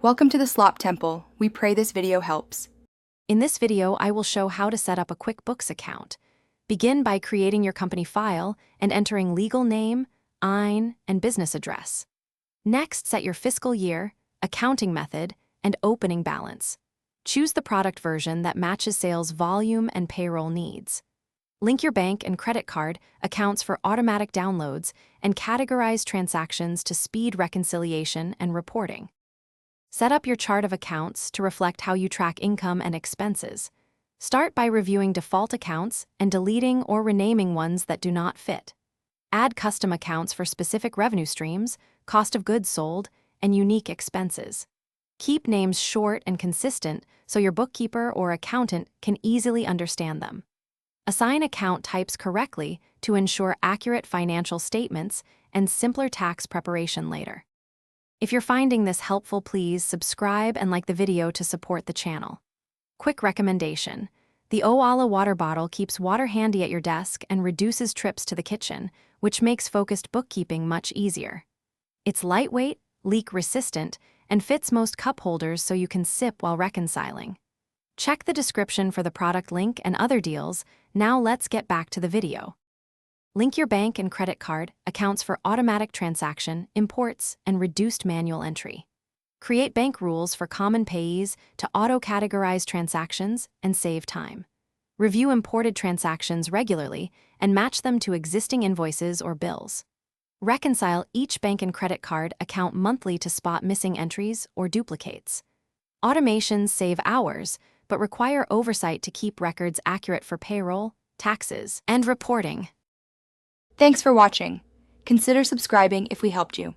Welcome to the Slop Temple. We pray this video helps. In this video, I will show how to set up a QuickBooks account. Begin by creating your company file and entering legal name, EIN, and business address. Next, set your fiscal year, accounting method, and opening balance. Choose the product version that matches sales volume and payroll needs. Link your bank and credit card accounts for automatic downloads and categorize transactions to speed reconciliation and reporting. Set up your chart of accounts to reflect how you track income and expenses. Start by reviewing default accounts and deleting or renaming ones that do not fit. Add custom accounts for specific revenue streams, cost of goods sold, and unique expenses. Keep names short and consistent so your bookkeeper or accountant can easily understand them. Assign account types correctly to ensure accurate financial statements and simpler tax preparation later. If you're finding this helpful, please subscribe and like the video to support the channel. Quick recommendation: the Owala water bottle keeps water handy at your desk and reduces trips to the kitchen, which makes focused bookkeeping much easier. It's lightweight, leak-resistant, and fits most cup holders so you can sip while reconciling. Check the description for the product link and other deals. Now let's get back to the video. Link your bank and credit card accounts for automatic transaction, imports, and reduced manual entry. Create bank rules for common payees to auto-categorize transactions and save time. Review imported transactions regularly and match them to existing invoices or bills. Reconcile each bank and credit card account monthly to spot missing entries or duplicates. Automations save hours, but require oversight to keep records accurate for payroll, taxes, and reporting. Thanks for watching. Consider subscribing if we helped you.